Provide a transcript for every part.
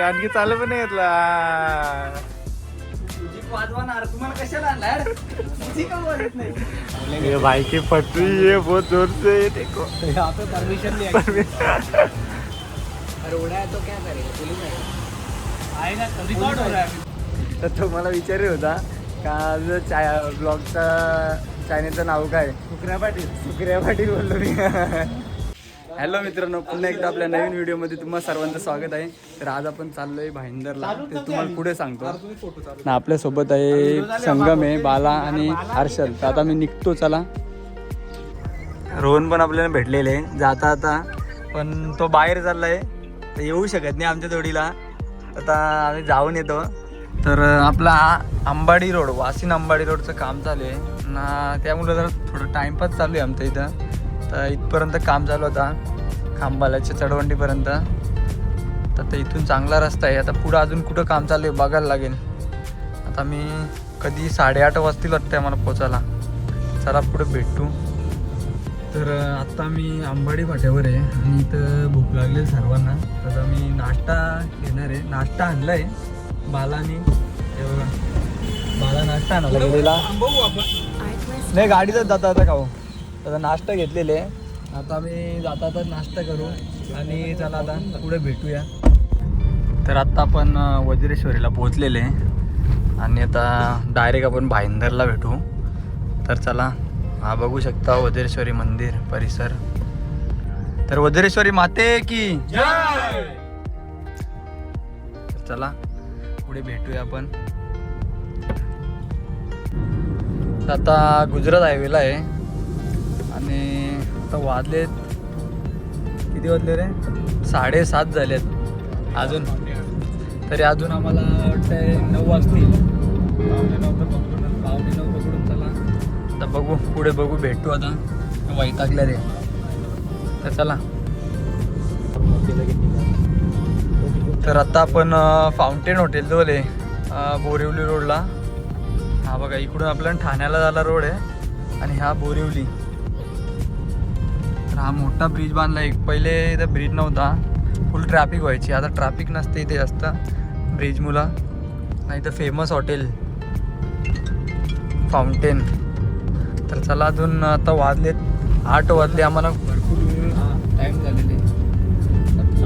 आणखी चालू पण नाही घेतला. वाजवणार तुम्हाला कशाला आणलाय ये भाई की पटरी ये बहुत जोर से देखो. यहाँ पे परमिशन नहीं रोड़ा है तो क्या करेगा पुलिस आएगा रिकॉर्ड हो रहा है. तर तुम्हाला विचारले होता का ब्लॉगचा चॅनेलचं नाव काय? शुक्रिया पाटील. शुक्रिया पाटील बोललो मी. हॅलो मित्रांनो, पुन्हा एकदा आपल्या नवीन व्हिडिओमध्ये तुम्हा सर्वांचं स्वागत आहे. तर आज आपण चाललोय भाईंदरला, ते तुम्हाला पुढे सांगतो ना. आपल्यासोबत आहे संगम आहे, बाला आणि हर्षल. तर आता मी निघतो. चला. रोहन पण आपल्याला भेटलेले आहे जाता आता, पण तो बाहेर चाललाय तर येऊ शकत नाही आमच्या जोडीला. आता आम्ही जाऊन येतो. तर आपला अंबाडी रोड, वासिन अंबाडी रोडचं काम चालू आहे ना, त्यामुळे जरा थोडं टाइमपास चालू आहे आमच्या इथं. तर इथपर्यंत काम चालू होता खांबालाच्या चढवंडीपर्यंत. तर इथून चांगला रस्ता आहे. आता पुढं अजून कुठं काम चालू आहे बघायला लागेल. आता मी कधी 8:30 वाजतील वाटतं आम्हाला पोचायला. चला पुढे भेटू. तर आत्ता मी अंबाडी फाट्यावर आहे आणि इथं भूक लागली सर्वांना. तर मी नाश्ता घेणार आहे. नाश्ता आणला आहे बालानी. हे बघा, बाला नाश्ता आणायला गेलेला नाही, गाडीतच जाता आता खाऊ. आता नाश्ता घेतलेले आहे. आता मी जाता आता नाश्ता करू आणि चला आता पुढे भेटूया. तर आत्ता आपण वज्रेश्वरीला पोहोचलेले आहे आणि आता डायरेक्ट आपण भाईंदरला भेटू. तर चला. हा बघू शकता वज्रेश्वरी मंदिर परिसर. तर वज्रेश्वरी माते की जय. चला पुढे भेटूया आपण. आता गुजरात हायवेला आहे आणि आता वाजलेत किती वाजले रे? 7:30 झालेत अजून. तरी अजून आम्हाला वाटतंय 9 वाजतील. 9:45 पकडून चला. आता बघू पुढे बघू, भेटू. आता वैतागल्या रे. तर चला. तर आता आपण फाउंटेन हॉटेल जवळ आहे, बोरिवली रोडला. हा बघा, इकडून आपल्याला ठाण्याला जायला रोड आहे आणि हा बोरिवली. तर हा मोठा ब्रिज बांधला आहे. पहिले इथं ब्रिज नव्हता, फुल ट्रॅफिक व्हायची. आता ट्रॅफिक नसते इथे जास्त ब्रिज मुला. नाही तर फेमस हॉटेल फाउंटेन. तर चला, अजून आता वाजलेत 8 वाजले. आम्हाला भरपूर टाईम झालेले.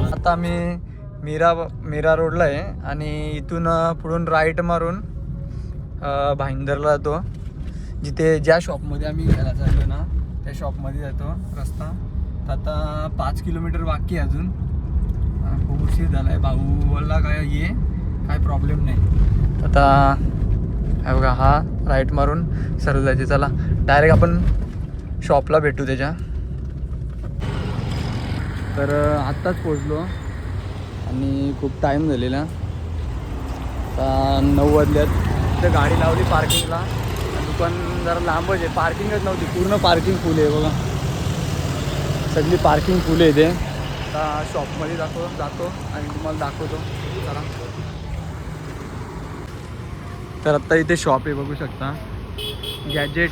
आता आम्ही मीरा रोडला आहे आणि इथून पुढून राईट मारून भाईंदरला जातो. जिथे ज्या शॉपमध्ये आम्ही घ्यायला चाललो ना, त्या शॉपमध्ये जातो रस्ता. तर आता 5 किलोमीटर बाकी आहे अजून. खूप उशीर झाला आहे. भाऊ बोलला काय ये, काय प्रॉब्लेम नाही. आता हे बघा, हा राईट मारून सरळ जायचे. चला डायरेक्ट आपण शॉपला भेटू त्याच्या. तर आत्ताच पोचलो आणि खूप टाईम झालेला. आता 9 वाजल्यात. तिथं गाडी लावली पार्किंगला. दुकान जरा लांबच आहे, पार्किंगच नव्हती. पूर्ण पार्किंग फुल आहे बघा, सगळी पार्किंग फुल आहे इथे. आता शॉपमध्ये जातो आणि तुम्हाला दाखवतो. चला. तर आत्ता इथे शॉप आहे बघू शकता, गॅजेट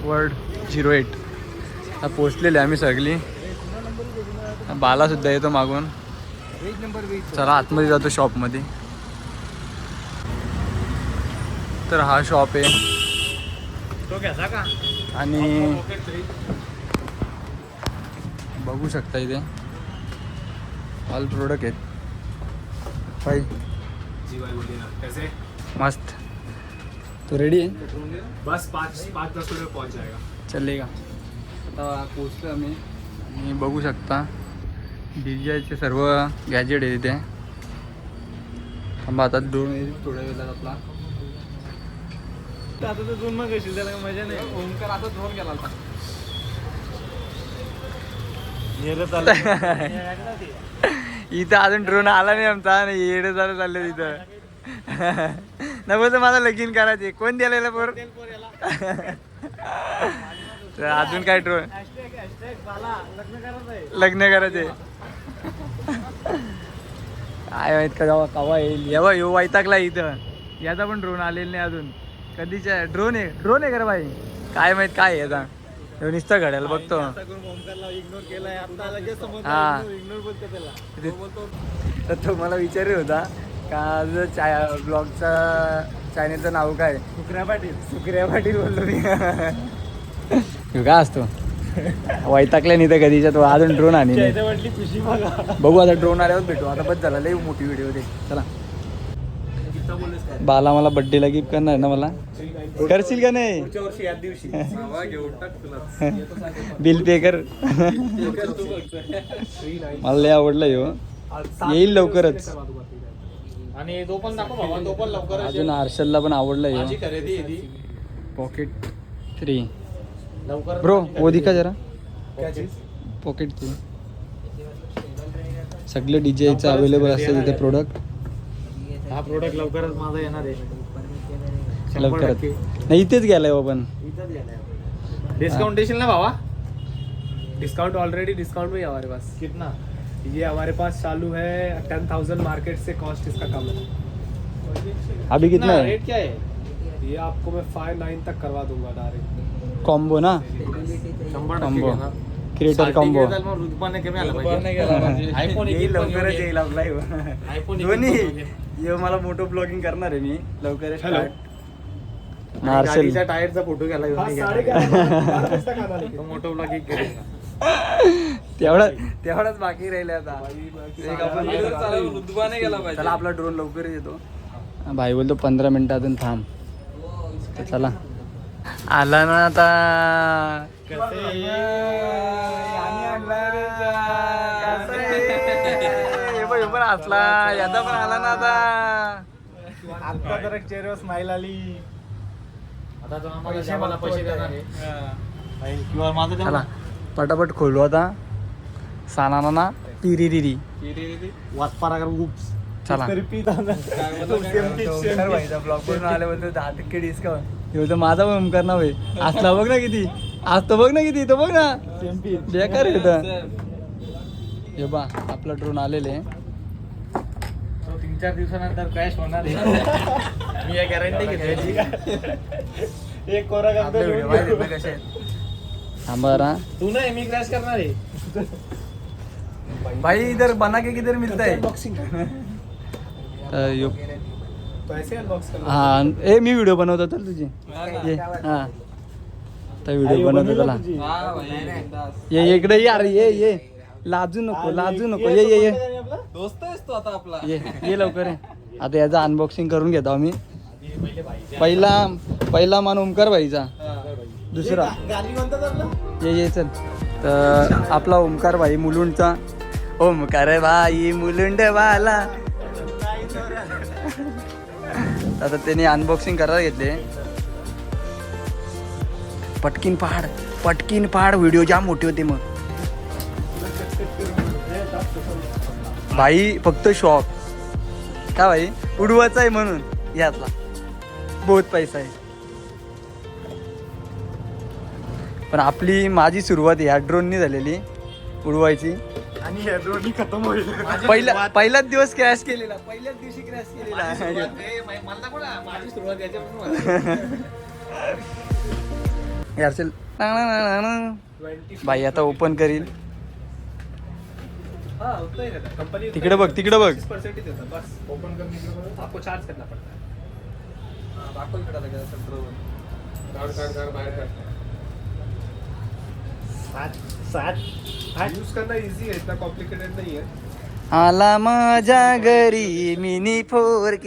वर्ल्ड 08. आता पोचलेले आम्ही सगळी. बालासुद्धा येतो मागून. चला आतमध्ये जातो शॉपमध्ये. तर हा शॉप आहे आणि बघू शकता इथे ऑल प्रोडक्ट आहेत. भाई मस्त. तो रेडी आहे? बस 5-10 मिनट पहुंच जाएगा. चलेगा. आता पोचलो आम्ही आणि बघू शकता DJIचे सर्व गॅजेट आहे तिथे. थांबा, आता ड्रोन येईल थोड्या वेळात आपला. आता तर ड्रोन मग कशी त्याला मजा नाही. ओमकार आता ड्रोन गेला होता. इथं अजून ड्रोन आला नाही आमचा आणि येडे झालं चाललं तिथं. नको तर माझं लगीन करायचे. कोण द्यायला पोर? तर अजून काय ड्रोन लग्न करायचे काय माहित का कवा येईल. येऊ वैतागला इथं. याचा पण ड्रोन आलेला नाही अजून. कधीच्या ड्रोन आहे का रे बाई? काय माहित काय आहे आता. ह्यो नुसता घड्याला बघतो इग्नोर केलाय आता लगेच समजलं हा. इग्नोर बोलतो त्याला. तर तो मला विचारत होता का ब्लॉगचा चॅनेलचं नाव काय? सुकऱ्या पाटील. सुक्रिया पाटील बोललो मी. ह्यो काय असतो वैताकल्या नाही तर कधीच्या तो अजून ड्रोन आणि वाटली खुशी बघा. बघू आता ड्रोन आल्यावर भेटू. आता बस झाला लई मोठी व्हिडिओ दे. चला बाला मला बड्डेला गिफ्ट करणार ना मला करशील का नाही? पुढच्या वर्षी याच दिवशी बिल पे कर. मला लय आवडलं ह्यो. येईल लवकरच. आणि तो पण दाखव बाबा, तो पण लवकरच अजून आर्शलला पण आवडलं माझी ह्यो. खरेदी आहे ती. पॉकेट 3 लवकर ब्रो वो दिखा जरा क्या चीज? पॉकेट 3 सगळे DJIचं अवेलेबल असतं तिथे प्रोडक्ट. हा प्रोडक्ट लवकरच माझा येणार आहे. लवकरच नाही इथेच गेलाय हो पण. डिस्काउंट देशील ना भावा? डिस्काउंट ऑलरेडी डिस्काउंट में है हमारे पास. कितना? ये हमारे पास चालू है 10,000 मार्केट से कॉस्ट इसका कम है. अभी कितना है? रेट क्या है? ये आपको मैं 5,900 तक करवा दूंगा डायरेक्ट. कॉम्बो ना 100% कॉम्बो घेणार. क्रिएटर कॉम्बो रुतबाने कमी आला पाहिजे. आयफोन येईल लवकरच येईल आपला आयफोन दोन्ही. ह्यो मला मोठं ब्लॉगिंग करणार आहे मी लवकरच Hello. start. मार्शल गाडीच्या टायरचा फोटो घ्यायला मोठं ब्लॉग एक करेल. तेवढाच बाकी राहिले आता. एक आपण चला आपला ड्रोन लवकर येतो. भाई बोलतो 15 मिनिटातून थांब. तर चला आला ना आता. पण असला याचा पण आला ना आता. आता जरा चेहऱ्यावर स्माइल आली. आता तो आम्हाला पैसे देणार आहे. किंवा माझं चला पटापट खोलू आता. साना ना पिरिरिरी वाचपारा कर उप्स. चला ब्लॉग करून आल्याबद्दल 10 टक्के डिस्काउंट. हे तर माझा पण ओमकार नाव आहे. असला बघ ना किती. आज तर बघ ना किती. तो बघ ना बेकार आहे. हे बा आपला ड्रोन आलेले आहे. 3-4 दिवसानंतर क्रॅश होणार आहे. मी या गॅरंटी घेतली. एक कोरा आपले व्हिडिओ माहिती आहेत ना कसे आहेत. थांबा जरा. तू नाही मी क्रॅश करणार आहे. भाई इधर बना के किधर मिलता है? अनबॉक्सिंग पैसे अनबॉक्स कर. हा ए मी व्हिडिओ बनवतो तर तुझी ये हा तर व्हिडिओ बनवतो त्याला. ये इकडे यार ये लाजू नको ये दोस्त आहेस तो आता आपला. ये लवकर ये. आता याचं अनबॉक्सिंग करून घेतो आम्ही. पहिला मान ओमकार भाईचा. दुसरा गाली म्हणतात आपलं. ये चल. तर आपला ओमकार भाई मुलुंडचा. ओमकार भाई मुलुंडवाला. आता त्याने अनबॉक्सिंग करायला घेतले. पटकीन पाड व्हिडिओ जाम मोठे होते मग. भाई फक्त शॉक का भाई उडवायचा आहे म्हणून यातला बहुत पैसा आहे. पण माझी सुरुवात ह्या ड्रोननी झालेली उडवायची. आणि हे दोन्ही खतम होईल. पहिलाच दिवस क्रॅश केलेला. पहिल्याच दिवशी क्रॅश केलेला. माझी सुरुवात याच्यापासून. यार चल भाई आता ओपन करील. कंपनी तिकडे बघ 25% ही देता बस. ओपन करने के लिए आपको चार्ज करना पड़ता है. दाखव इकडे आता काय काढ बाहेर काढ. 7 यूज करना इजी है, इतना कॉम्प्लिकेटेड नहीं है. आला माझ्या घरी मिनी 4K.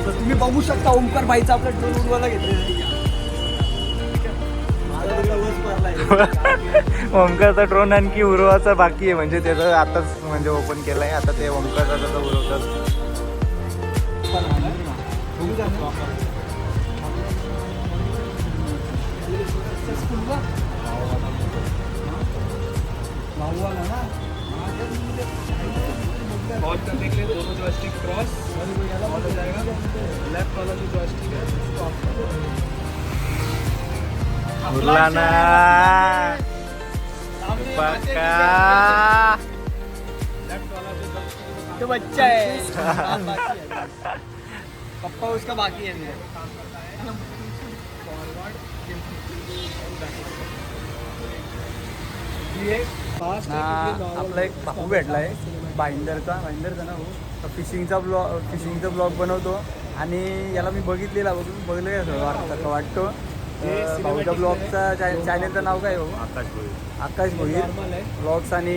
तुम्ही बघू शकता ओमकार भाईचा आपला ड्रोन उडवायला घेतलेला. ओमकारचा ड्रोन आणखी उडवायचा बाकी आहे. म्हणजे त्याचं आताच म्हणजे ओपन केलंय. आता ते ओमकारचा उडवतात. ऑन करने के लिए दोनों जॉयस्टिक क्रॉस ऑन हो जाएगा। लेफ्ट वाला जो जॉयस्टिक है उसको ऑफ कर दो। मुलाना पक्का लेफ्ट वाला जो joystick तो बच्चा है पप्पा उसका बाकी है ये फास्ट ना आपला एक भाऊ भेटलाय भाईंदरचा ना भाऊ फिशिंगचा ब्लॉग बनवतो आणि याला मी बघितलेला बघलं का वाटतो भाऊच्या ब्लॉगचा चॅनलचं नाव काय हो आकाश भोईर ब्लॉग्स आणि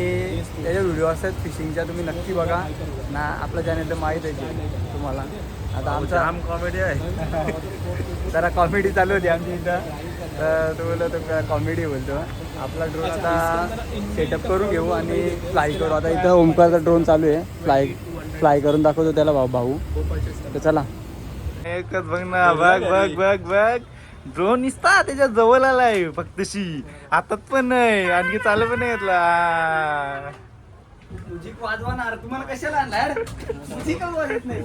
त्याचे व्हिडिओ असतात फिशिंगच्या तुम्ही नक्की बघा ना आपलं चॅनल तर माहीत आहे तुम्हाला आता आमचा जाम कॉमेडी आहे जरा कॉमेडी चालू होती आमची इथं तर तो बोलतो तो कॉमेडी बोलतो आपला ड्रोन आता सेटअप करून घेऊ आणि फ्लाय करू आता इथं ओमकारचा ड्रोन चालू आहे फ्लाय करून दाखवतो त्याला भाऊ तर चला एकच बघ ना बघ ड्रोन निसता त्याच्या जवळ आलाय फक्तशी हातात पण नाही आणखी चालू पण नाही घेतला म्युझिक वाजवणार तुम्हाला कशाला आणणार म्युझिक वाजत नाही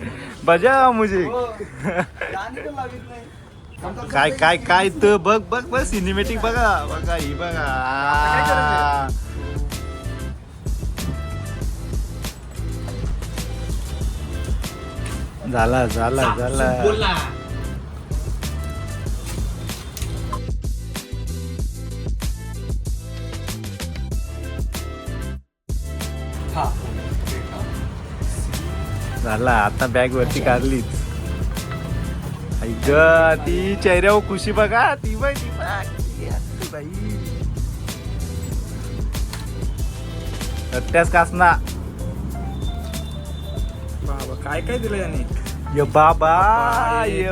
बजा मुझे गाणी पण लावित नाही काय तर बघ सिनेमॅटिक बघा ही बघा झाला झाला आता बॅग वरती काढलीच ग ती चेहऱ्यावर खुशी बघा ती बाई त्याच कासना बाबा काय काय दिलं याने ये बाबा ये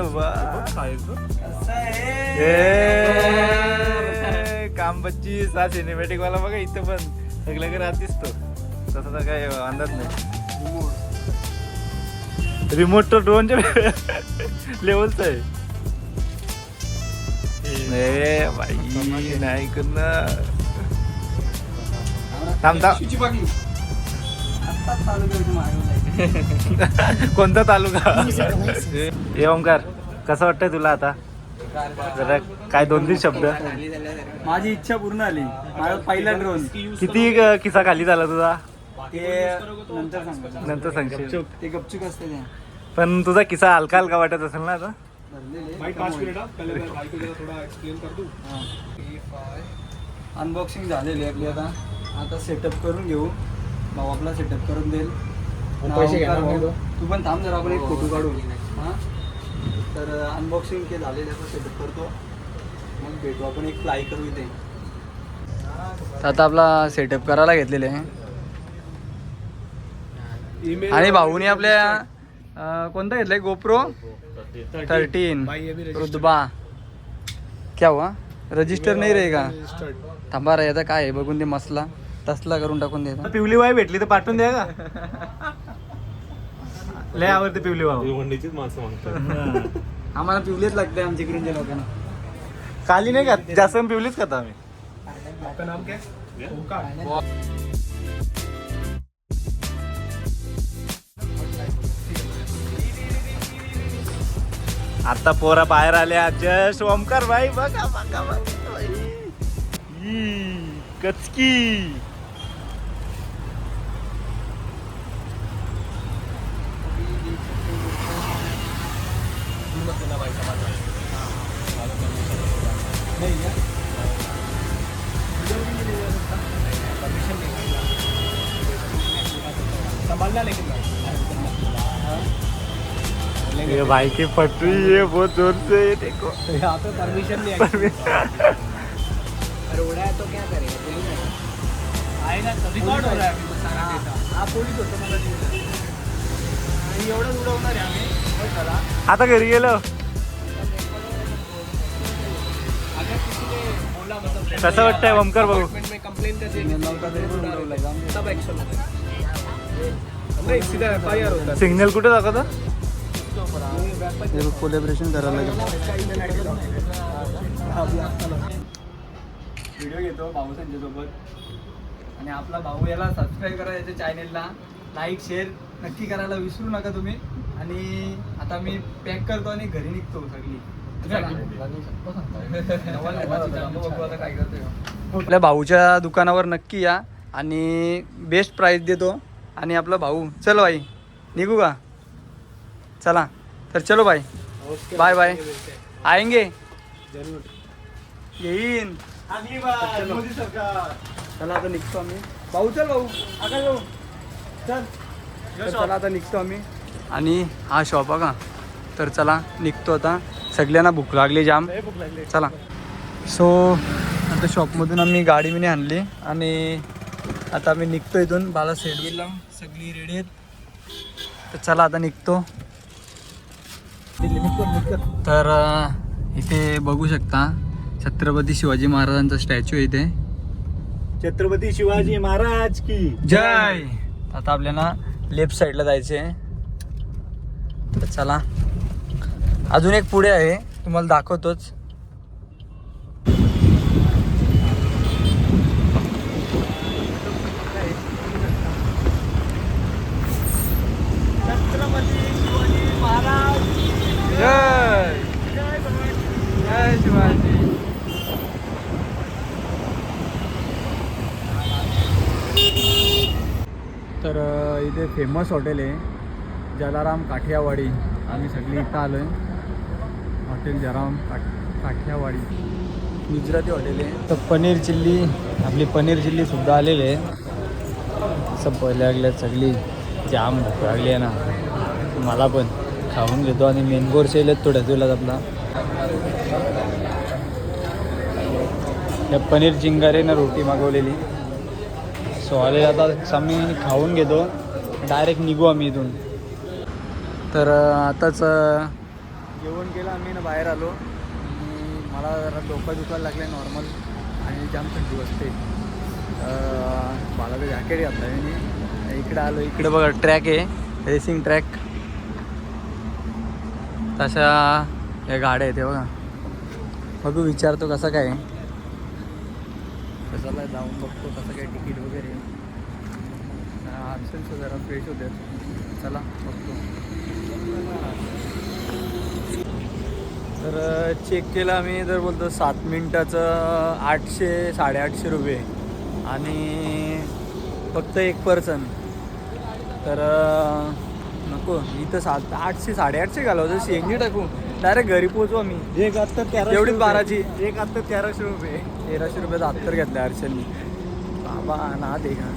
काम बच्ची सा सिनेमॅटिक वाला बघा इथं पण सगळं राहत दिसतो तसं तर काय अंदाज नाही रिमोट तर ड्रोनच्या लेवलचं आहे बाई नाही करणं थांब कोणता तालुका हे ओंकार कसं वाटतंय तुला आता जरा काय 2-3 शब्द माझी इच्छा पूर्ण आली माझा पहिला ड्रोन किती किस्सा खाली झाला तुझा ते नंतर सांगशील ते गपचूप असते ते पण तुझा किस्सा हलका हलका वाटत असेल ना आता भाई 5 मिनट पहले मैं भाई को जरा थोड़ा एक्सप्लेन कर दूं। अनबॉक्सिंग झालेली आपली आता सेटअप करून घेऊ भाऊ आपला सेटअप करून देईल पैसे घेणार भाऊ. नाही तो. तू पण थांब जरा आपण एक फोटो काढू हां तर अनबॉक्सिंग के झालेलं आता सेटअप करतो मग भेटू आपण एक फ्लाय करू इथे आता आपला सेटअप करायला घेतलेले आहे आणि भाऊनी आपल्या कोणता घेतलाय गोप्रो 13 भाई ये भी रुतबा क्या हुआ रजिस्टर नाही रे का थांबा रे आता काय आहे बघून ते मसला तसला करून टाकून देता पिवली वाय भेटली तर पाठवून द्या का लय आवडते पिवली वाव वंडीचीच माणसं मागतात आम्हाला पिवलेच लागते आमच्या इकडे लोकांना काली नाही का जास्त पिवलीच खाता आम्ही आपका नाम क्या है? ओंकार। आता पोरा बाहेर आल्या जस्ट ओमकार भाई बघा कचकी संभालना लेकिन ये भाई की फट रही है बहुत जोर से देखो यहाँ पे परमिशन नहीं है। अरे उड़ा है तो क्या करेगा आएगा रिकॉर्ड हो रहा है अभी तो सारा डेटा आप पोलीस होतो मला एवढंच उडवणार आहे आम्ही बस झाला आता घरी गेलो अगर किसी ने बोला मतलब कसं वाटतंय ओमकार भाऊ में कंप्लेन कर देंगे सब एक्शन होगा नहीं सीधा एफआईआर होता है सिग्नल कुठे दाखवतो कोलॅबरेशन करायला लागेल व्हिडिओ घेतो भाऊ संजयसोबत आणि आपला भाऊ याला सबस्क्राईब करा याच्या चॅनेलला लाईक शेअर नक्की करायला विसरू नका तुम्ही. आणि आता मी पॅक करतो आणि घरी निघतो सगळी. आपल्या भाऊच्या दुकानावर नक्की या आणि बेस्ट प्राइस देतो. आणि आपला भाऊ चल भाई निघू का? चला तर चलो भाई, बाय बाय. आएंगे येईन. चला आता निघतो आम्ही. भाऊ चल भाऊ, आकाश भाऊ चल. तर चला आता निघतो आम्ही. आणि हा शॉप आहे का? तर चला निघतो आता. सगळ्यांना भूक लागली जाम. चला. सो आता शॉपमधून आम्ही गाडी मी आणली आणि आता आम्ही निघतो इथून. बाला सेडविलला सगळी रेडी आहेत. तर चला आता निघतो. तर इथे बघू शकता छत्रपती शिवाजी महाराजांचा स्टॅच्यू आहे इथे. छत्रपती शिवाजी महाराज की जय. आता आपल्याला लेफ्ट साईडला जायचे आहे. तर चला अजून एक पुढे आहे, तुम्हाला दाखवतोच. छत्रपती शिवाजी महाराज जय जय शिवाजी. तर इथे फेमस हॉटेल आहे जलाराम काठियावाडी. आम्ही सगळी इथं आलो आहे. हॉटेल जलाराम काठियावाडी गुजराती हॉटेल आहे. तर पनीर चिल्ली, आपली पनीर चिल्लीसुद्धा आलेली आहे. असं पहिले लागल्यात सगळी जाम भूक लागली आहे ना. मला पण खाऊन घेतो. आणि मेन कोर्स येईल थोड्या दिवसात आपला. त्या पनीर चिंगारीनं रोटी मागवलेली. सो आले आता आम्ही खाऊन घेतो. डायरेक्ट निघू आम्ही इथून. तर आताच जेवण केलं आम्ही ना, बाहेर आलो. आणि मला जरा डोकं दुखायला लागलं नॉर्मल. आणि जाम थंडी वाजते. मला तर जॅकेट घातलं आहे मी. इकडे आलो. इकडे बघा ट्रॅक आहे, रेसिंग ट्रॅक. तशा या गाड्या आहेत बघा. बघू विचारतो कसं काय. कशाला जाऊन बघतो कसं काय तिकीट वगैरे. ऑप्शन्स जरा फ्रेश होते. चला बघतो. तर चेक केलं आम्ही. तर बोलतो 7 मिनिटाचं 800-850 रुपये. आणि फक्त एक पर्सन. तर नको इथं 800-850 घालवतो. CNG टाकू डायरेक्ट घरी पोहोचू आम्ही. एक आता एवढीच 12ची. एक आता 1300 रुपये. 1300 रुपयाचा अत्तर घेतलं हर्षलनी. बाबा ना दे का.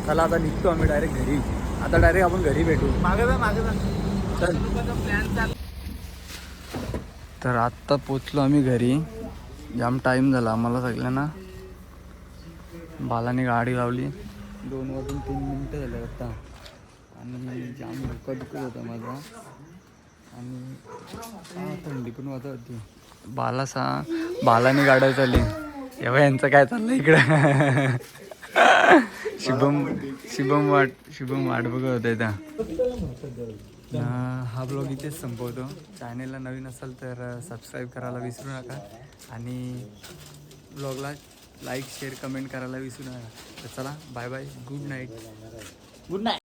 चला आता निघतो आम्ही डायरेक्ट घरी. आता डायरेक्ट आपण घरी भेटू. मागे जा चल. तर आत्ता पोचलो आम्ही घरी. जाम टाईम झाला आम्हाला सगळ्यांना. बालाने गाडी लावली. 2 वाजून 3 मिनटं झाले आता. आणि जाम डोकं दुखत होतं माझा. आणि थंडी पण वाजत होती. बालाने गाड्या चालली. एव्हा यांचं काय चाललं इकडं. शुभम वाट बघत होता इथं. हा ब्लॉग इथेच संपवतो. चॅनेलला नवीन असाल तर सबस्क्राईब करायला विसरू नका. आणि ब्लॉगला लाईक शेअर कमेंट करायला विसरू नका. तर चला बाय बाय. Good night.